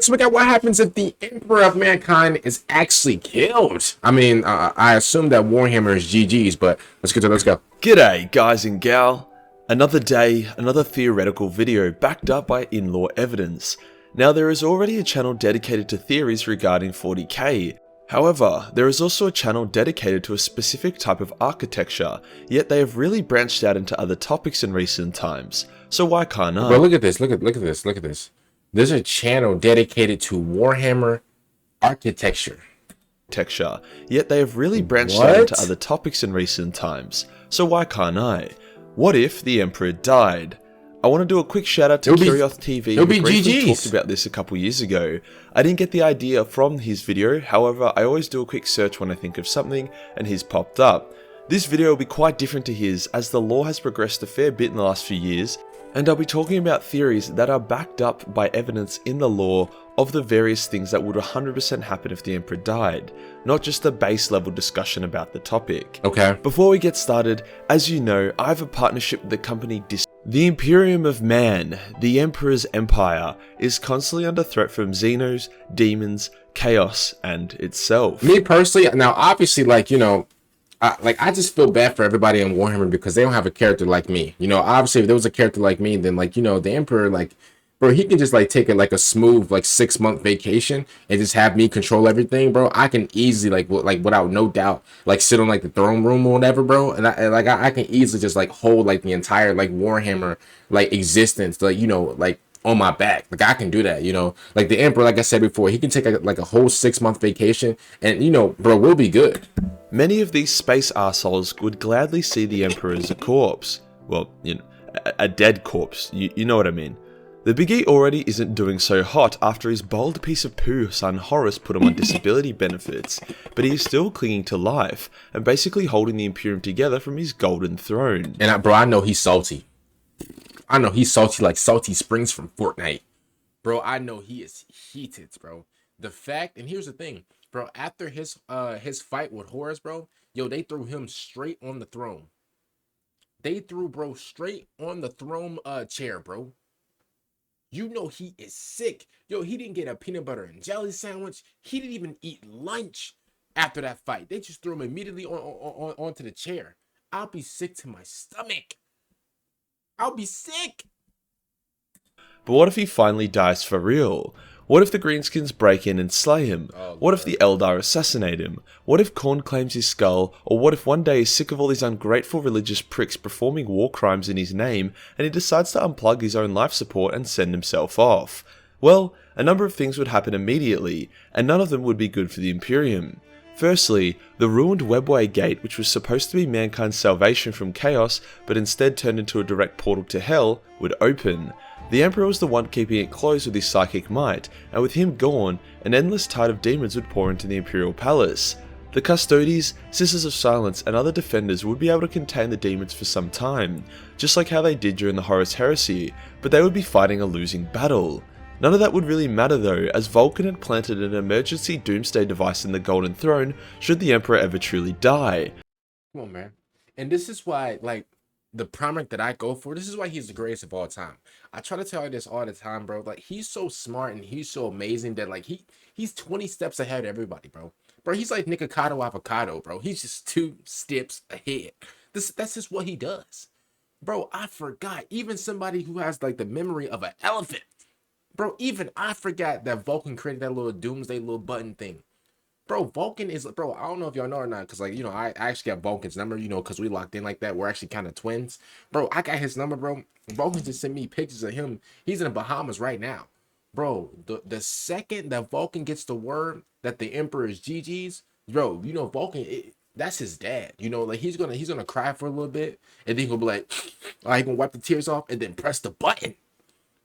let's look at what happens if the Emperor of Mankind is actually killed. I mean, I assume that Warhammer is GG's, but let's go. G'day guys and gal. Another day, another theoretical video backed up by in-law evidence. Now there is already a channel dedicated to theories regarding 40k. However, there is also a channel dedicated to a specific type of architecture, yet they have really branched out into other topics in recent times. So why can't I? Bro, look at this, look at this. There's a channel dedicated to Warhammer architecture. Yet they have really branched out into other topics in recent times. So why can't I? What if the Emperor died? I want to do a quick shout out to Kirioth TV, who briefly talked about this a couple years ago. I didn't get the idea from his video, however I always do a quick search when I think of something, and his popped up. This video will be quite different to his, as the lore has progressed a fair bit in the last few years, and I'll be talking about theories that are backed up by evidence in the lore of the various things that would 100% happen if the Emperor died, not just a base level discussion about the topic. Okay. Before we get started, as you know, I have a partnership with the company The Imperium of Man, the Emperor's Empire, is constantly under threat from Xenos, demons, chaos, and itself. Me personally, now obviously, like, you know, I just feel bad for everybody in Warhammer because they don't have a character like me. You know, obviously if there was a character like me, then, like, you know, the Emperor, like, bro, he can just like take a smooth like 6-month vacation and just have me control everything, bro. I can easily like without no doubt like sit on like the throne room or whatever, bro. And I can easily just like hold like the entire like Warhammer like existence, like, you know, like on my back. Like I can do that, you know. Like the Emperor, like I said before, he can take like a whole 6-month vacation, and, you know, bro, we'll be good. Many of these space arseholes would gladly see the Emperor as a corpse. Well, you know, a dead corpse. You know what I mean. The biggie already isn't doing so hot after his bold piece of poo son Horus put him on disability benefits, but he is still clinging to life and basically holding the Imperium together from his golden throne. And bro, I know he's salty. I know he's salty like Salty Springs from Fortnite. Bro, I know he is heated, bro. The fact, and here's the thing, bro, after his fight with Horus, bro, yo, they threw him straight on the throne. They threw bro straight on the throne chair, bro. You know he is sick. Yo, he didn't get a peanut butter and jelly sandwich. He didn't even eat lunch after that fight. They just threw him immediately onto the chair. I'll be sick to my stomach. I'll be sick. But what if he finally dies for real? What if the Greenskins break in and slay him? What if the Eldar assassinate him? What if Khorne claims his skull? Or what if one day he's sick of all these ungrateful religious pricks performing war crimes in his name and he decides to unplug his own life support and send himself off? Well, a number of things would happen immediately, and none of them would be good for the Imperium. Firstly, the ruined Webway Gate, which was supposed to be mankind's salvation from chaos, but instead turned into a direct portal to hell, would open. The Emperor was the one keeping it closed with his psychic might, and with him gone, an endless tide of demons would pour into the Imperial Palace. The Custodes, Sisters of Silence, and other defenders would be able to contain the demons for some time, just like how they did during the Horus Heresy, but they would be fighting a losing battle. None of that would really matter though, as Vulkan had planted an emergency doomsday device in the Golden Throne should the Emperor ever truly die. Come on, man. And this is why, like, the Primarch that I go for, this is why he's the greatest of all time. I try to tell you this all the time, bro. Like, he's so smart and he's so amazing that, like, he's 20 steps ahead of everybody, bro. Bro, he's like Nikocado Avocado, bro. He's just 2 steps ahead. That's just what he does. Bro, I forgot. Even somebody who has, like, the memory of an elephant. Bro, even I forgot that Vulkan created that little doomsday little button thing. Bro, Vulkan is, bro, I don't know if y'all know or not, because, like, you know, I actually got Vulkan's number, you know, because we locked in like that. We're actually kind of twins. Bro, I got his number, bro. Vulkan just sent me pictures of him. He's in the Bahamas right now. Bro, the second that Vulkan gets the word that the Emperor is GG's, bro, you know, Vulkan, that's his dad. You know, like, he's gonna cry for a little bit, and then he'll be like, he's gonna wipe the tears off, and then press the button.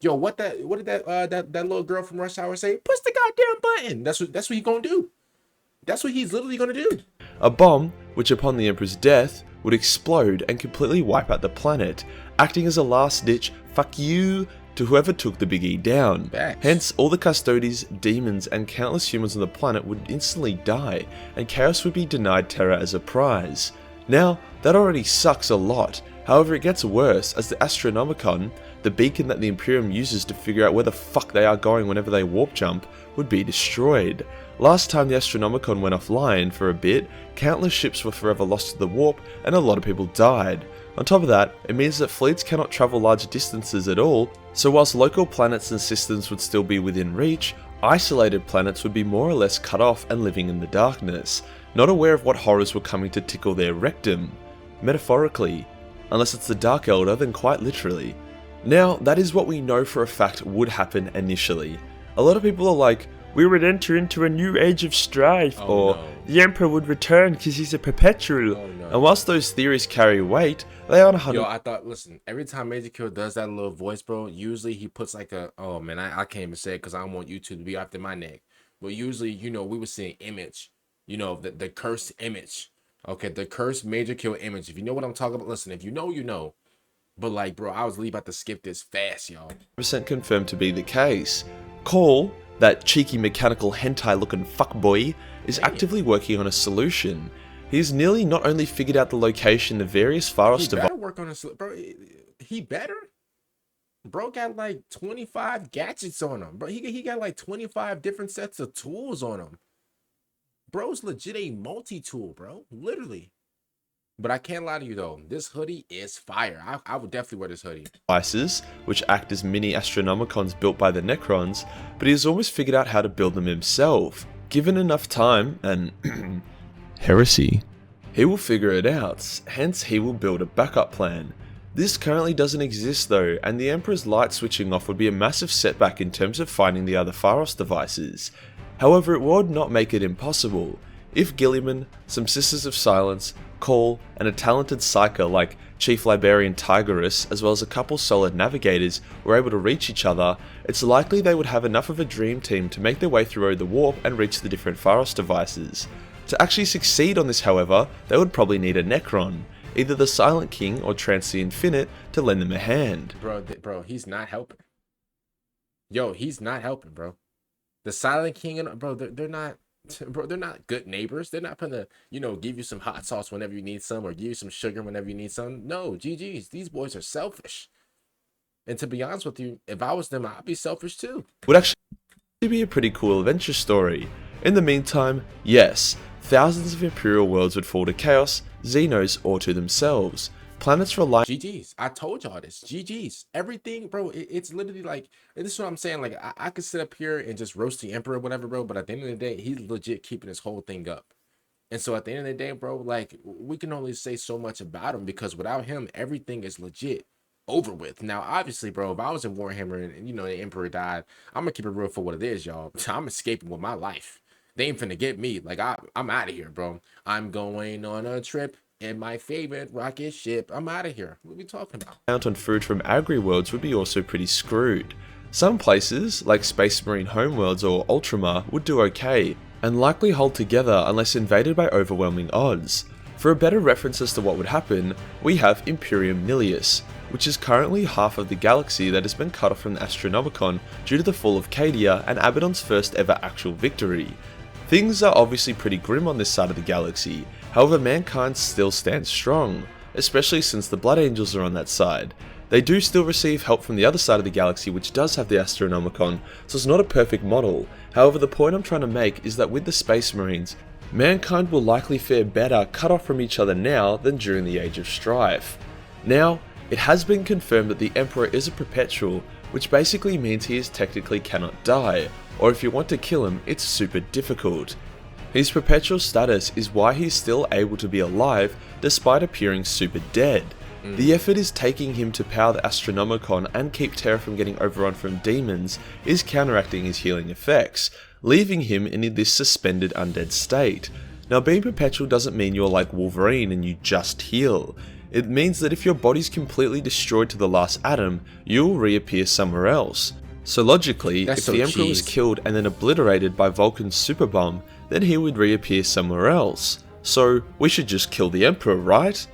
Yo, what did that little girl from Rush Hour say? Push the goddamn button. That's what he's gonna do. That's what he's literally gonna do. A bomb, which upon the Emperor's death, would explode and completely wipe out the planet, acting as a last-ditch fuck you to whoever took the Big E down. Facts. Hence, all the Custodes, demons, and countless humans on the planet would instantly die, and Chaos would be denied Terra as a prize. Now, that already sucks a lot. However, it gets worse as the Astronomicon, the beacon that the Imperium uses to figure out where the fuck they are going whenever they warp jump, would be destroyed. Last time the Astronomicon went offline for a bit, countless ships were forever lost to the warp and a lot of people died. On top of that, it means that fleets cannot travel large distances at all, so whilst local planets and systems would still be within reach, isolated planets would be more or less cut off and living in the darkness, not aware of what horrors were coming to tickle their rectum. Metaphorically, unless it's the Dark Eldar, then quite literally. Now, that is what we know for a fact would happen initially. A lot of people are like, we would enter into a new age of strife, the Emperor would return because he's a Perpetual. And whilst those theories carry weight, they aren't 100%. Yo, I thought, listen, every time Majorkill does that little voice, bro, usually he puts like a, oh man, I can't even say it because I don't want YouTube to be after my neck. But usually, you know, we were seeing image, you know, the cursed image. Okay, the cursed Majorkill image. If you know what I'm talking about, listen, if you know, you know. But like, bro, I was really about to skip this fast, y'all. % confirmed to be the case. Call, that cheeky mechanical hentai looking fuckboy, is actively working on a solution. He's nearly not only figured out the location of various Pharos devices. He better work on a bro. He better. Bro got like 25 gadgets on him, bro. He got like 25 different sets of tools on him. Bro's legit a multi-tool, bro. Literally. But I can't lie to you though, this hoodie is fire. I would definitely wear this hoodie. Devices, which act as mini Astronomicons built by the Necrons, but he has almost figured out how to build them himself. Given enough time and Heresy, he will figure it out, hence he will build a backup plan. This currently doesn't exist though, and the Emperor's light switching off would be a massive setback in terms of finding the other Pharos devices. However, it would not make it impossible. If Gilliman, some Sisters of Silence, Call, and a talented psyker like Chief Librarian Tigerus, as well as a couple solid navigators, were able to reach each other, it's likely they would have enough of a dream team to make their way through the warp and reach the different Pharos devices. To actually succeed on this, however, they would probably need a Necron, either the Silent King or Trance the Infinite, to lend them a hand. Bro, he's not helping. Yo, he's not helping, bro. The Silent King and bro, they're not. Bro, they're not good neighbors. They're not gonna, you know, give you some hot sauce whenever you need some or give you some sugar whenever you need some. No, GG's. These boys are selfish. And to be honest with you, if I was them, I'd be selfish too. Would actually be a pretty cool adventure story. In the meantime, yes, thousands of Imperial worlds would fall to chaos, Xenos, or to themselves. Planets rely. GG's. I told y'all this. GG's. Everything, bro. It's literally like, and this is what I'm saying. Like, I could sit up here and just roast the Emperor or whatever, bro. But at the end of the day, he's legit keeping this whole thing up. And so at the end of the day, bro, like, we can only say so much about him because without him, everything is legit over with. Now, obviously, bro, if I was in Warhammer and you know, the Emperor died, I'm going to keep it real for what it is, y'all. I'm escaping with my life. They ain't finna get me. Like, I'm out of here, bro. I'm going on a trip. And my favorite rocket ship, I'm out of here. What are we talking about? Count on food from agri-worlds would be also pretty screwed. Some places, like Space Marine homeworlds or Ultramar, would do okay, and likely hold together unless invaded by overwhelming odds. For a better reference as to what would happen, we have Imperium Nilius, which is currently half of the galaxy that has been cut off from the Astronomicon due to the fall of Cadia and Abaddon's first ever actual victory. Things are obviously pretty grim on this side of the galaxy, however mankind still stands strong, especially since the Blood Angels are on that side. They do still receive help from the other side of the galaxy which does have the Astronomicon, so it's not a perfect model. However, the point I'm trying to make is that with the Space Marines, mankind will likely fare better cut off from each other now than during the Age of Strife. Now, it has been confirmed that the Emperor is a Perpetual, which basically means he technically cannot die, or if you want to kill him, it's super difficult. His Perpetual status is why he's still able to be alive despite appearing super dead. The effort is taking him to power the Astronomicon and keep Terra from getting overrun from demons is counteracting his healing effects, leaving him in this suspended undead state. Now being Perpetual doesn't mean you're like Wolverine and you just heal. It means that if your body's completely destroyed to the last atom, you'll reappear somewhere else. So logically, if the Emperor was killed and then obliterated by Vulkan's super bomb, then he would reappear somewhere else. So we should just kill the Emperor, right?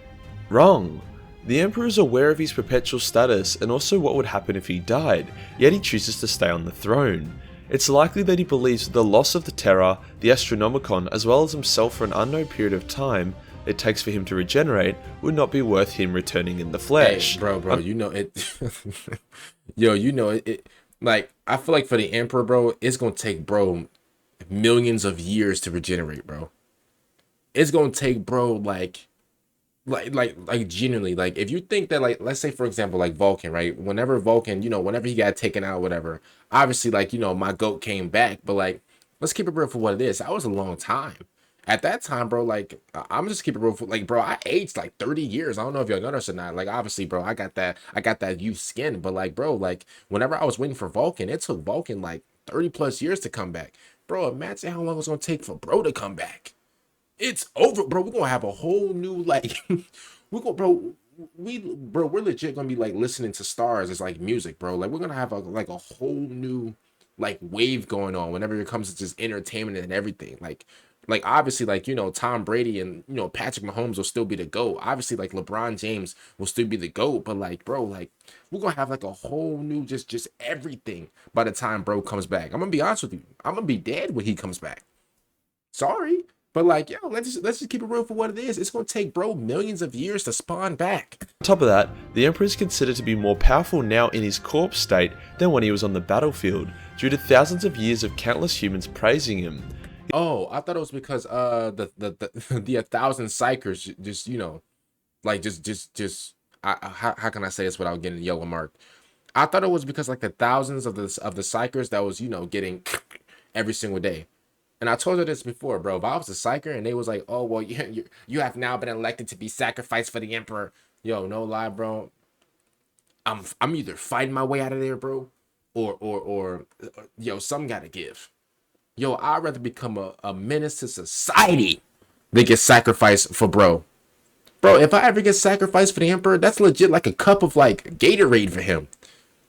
Wrong. The Emperor is aware of his Perpetual status and also what would happen if he died, yet he chooses to stay on the throne. It's likely that he believes that the loss of the Terra, the Astronomicon, as well as himself for an unknown period of time, it takes for him to regenerate would not be worth him returning in the flesh. Hey, bro, you know it. Yo, you know it. Like, I feel like for the Emperor, bro, it's gonna take, bro, millions of years to regenerate, bro. It's gonna take, bro, like genuinely, like, if you think that, like, let's say for example, like Vulkan, right? Whenever Vulkan, you know, whenever he got taken out, whatever, obviously, like, you know, my goat came back, but like, let's keep it real for what it is. That was a long time. At that time, bro, like, I'm just keeping it real for, like, bro, I aged like 30 years. I don't know if y'all noticed or not. Like, obviously, bro, I got that youth skin, but like, bro, like, whenever I was waiting for Vulkan, it took Vulkan like 30 plus years to come back. Bro, imagine how long it's gonna take for bro to come back. It's over, bro. We're gonna have a whole new, like, we're gonna, we're legit gonna be like listening to stars as like music, bro. Like, we're gonna have a whole new like wave going on whenever it comes to just entertainment and everything. Like obviously, like, you know, Tom Brady and, you know, Patrick Mahomes will still be the GOAT. Obviously, like, LeBron James will still be the GOAT, but like, bro, like, we're gonna have like a whole new just everything by the time bro comes back. I'm gonna be honest with you. I'm gonna be dead when he comes back. Sorry. But like, yo, let's just keep it real for what it is. It's gonna take, bro, millions of years to spawn back. On top of that, the Emperor is considered to be more powerful now in his corpse state than when he was on the battlefield, due to thousands of years of countless humans praising him. Oh, I thought it was because the 1,000 psychers just, you know, like how can I say this without getting yellow marked? I thought it was because like the thousands of the psychers that was, you know, getting every single day. And I told you this before, bro. If I was a psyker and they was like, oh, well, you have now been elected to be sacrificed for the Emperor. Yo, no lie, bro. I'm either fighting my way out of there, bro, or yo, some gotta give. Yo, I'd rather become a menace to society than get sacrificed for bro. Bro, if I ever get sacrificed for the Emperor, that's legit like a cup of like Gatorade for him.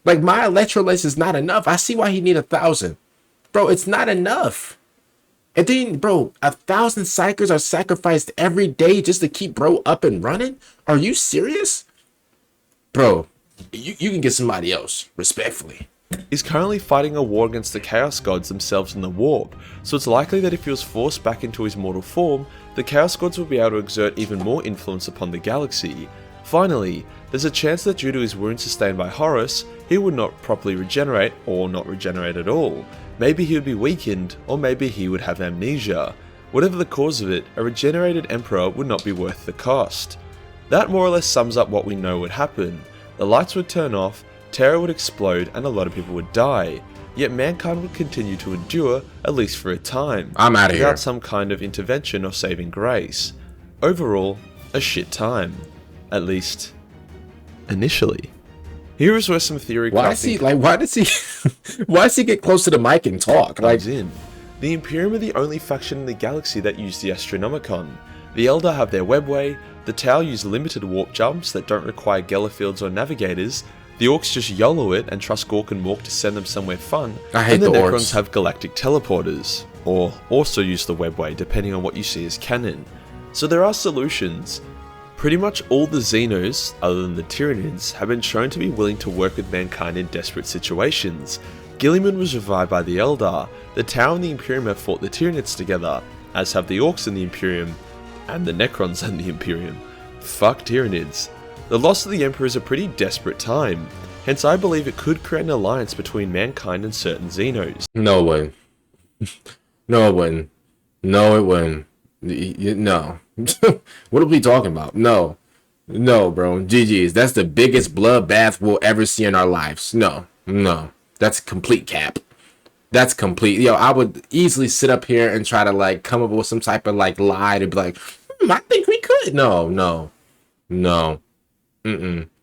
Like, my electrolytes is not enough. I see why he need 1,000. Bro, it's not enough. And then, bro, 1,000 psychers are sacrificed every day just to keep bro up and running? Are you serious? Bro, you can get somebody else, respectfully. He's currently fighting a war against the Chaos Gods themselves in the warp, so it's likely that if he was forced back into his mortal form, the Chaos Gods will be able to exert even more influence upon the galaxy. Finally, there's a chance that due to his wounds sustained by Horus, he would not properly regenerate or not regenerate at all. Maybe he would be weakened, or maybe he would have amnesia. Whatever the cause of it, a regenerated Emperor would not be worth the cost. That more or less sums up what we know would happen. The lights would turn off, Terra would explode, and a lot of people would die. Yet mankind would continue to endure, at least for a time, I'm out of here. Without some kind of intervention or saving grace. Overall, a shit time. At least, initially. Here is where some theory why does he get close to the mic and talk? Like, in. The Imperium are the only faction in the galaxy that use the Astronomicon. The Eldar have their webway, the Tau use limited warp jumps that don't require Gellerfields or navigators, the Orks just YOLO it and trust Gork and Mork to send them somewhere fun, and the Necrons Orks have galactic teleporters, or also use the webway depending on what you see as canon. So there are solutions. Pretty much all the Xenos, other than the Tyranids, have been shown to be willing to work with mankind in desperate situations. Guilliman was revived by the Eldar, the Tau and the Imperium have fought the Tyranids together, as have the Orks and the Imperium, and the Necrons and the Imperium. Fuck Tyranids. The loss of the Emperor is a pretty desperate time, hence I believe it could create an alliance between mankind and certain Xenos. No way. No, it wouldn't. No, it wouldn't. No. What are we talking about? No, bro. GG's. That's the biggest bloodbath we'll ever see in our lives. No, that's complete cap. That's complete. Yo, I would easily sit up here and try to like come up with some type of like lie to be like, I think we could. No.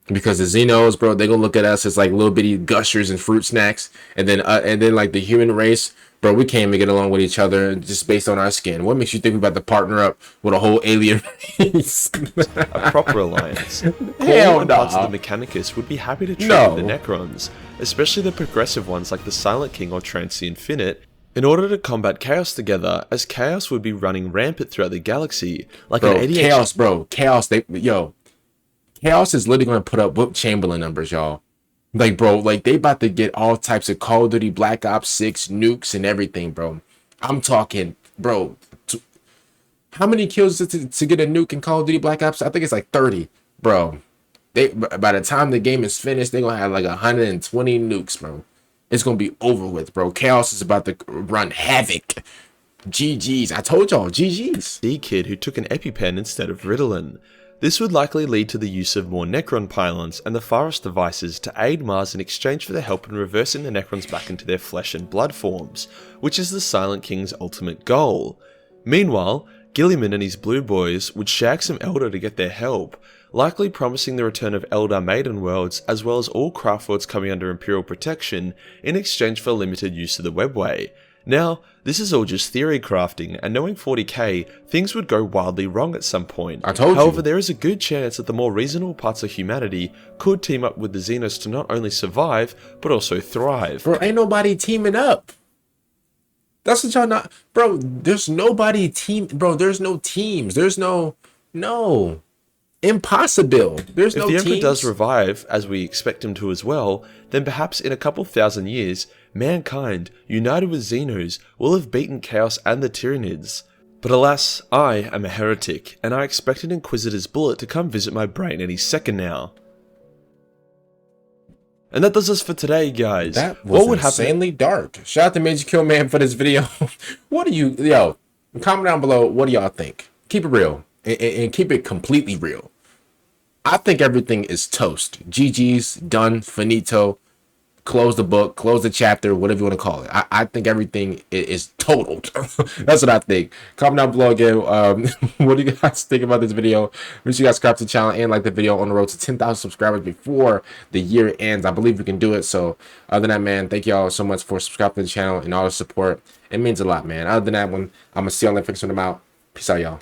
Because the Xenos, bro, they gonna look at us as like little bitty gushers and fruit snacks, and then like the human race, bro, we can't even get along with each other just based on our skin. What makes you think we're about to partner up with a whole alien race? A proper alliance. Hell and no. parts of the Mechanicus would be happy to trade with the Necrons, especially the progressive ones like the Silent King or Trance the Infinite, in order to combat Chaos together, as Chaos would be running rampant throughout the galaxy, like bro, an 88. Chaos, Chaos is literally gonna put up Wilt Chamberlain numbers, y'all. Like, bro, like they about to get all types of Call of Duty Black Ops 6 nukes and everything, bro. I'm talking, bro. How many kills is it to get a nuke in Call of Duty Black Ops? I think it's like 30, bro. By the time the game is finished, they're gonna have like 120 nukes, bro. It's gonna be over with, bro. Chaos is about to run havoc. GG's. I told y'all, GG's. The kid who took an EpiPen instead of Ritalin. This would likely lead to the use of more Necron pylons and the Pharos devices to aid Mars in exchange for their help in reversing the Necrons back into their flesh and blood forms, which is the Silent King's ultimate goal. Meanwhile, Gilliman and his Blue Boys would shag some Eldar to get their help, likely promising the return of Eldar Maiden Worlds as well as all craft worlds coming under Imperial protection in exchange for limited use of the Webway. Now, this is all just theory crafting, and knowing 40k, things would go wildly wrong at some point. I told you. However, there is a good chance that the more reasonable parts of humanity could team up with the Xenos to not only survive, but also thrive. Bro, ain't nobody teaming up. That's what y'all not... Bro, there's nobody team... Bro, there's no teams. There's no... Impossible. There's no teams. If the Emperor does revive, as we expect him to as well, then perhaps in a couple thousand years, mankind, united with Xenos, will have beaten Chaos and the Tyranids. But alas, I am a heretic, and I expect an Inquisitor's bullet to come visit my brain any second now. And that does us for today, guys. That was insanely dark. Shout out to Majorkill Man for this video. What do you... Yo, comment down below, what do y'all think? Keep it real. And keep it completely real. I think everything is toast. GG's, done, finito. Close the book, close the chapter, whatever you want to call it. I think everything is totaled. That's what I think. Comment down below again. What do you guys think about this video? Make sure you guys subscribe to the channel and like the video on the road to 10,000 subscribers before the year ends. I believe we can do it. So other than that, man, thank y'all so much for subscribing to the channel and all the support. It means a lot, man. Other than that, I'm going to see y'all next time. I'm out. Peace out, y'all.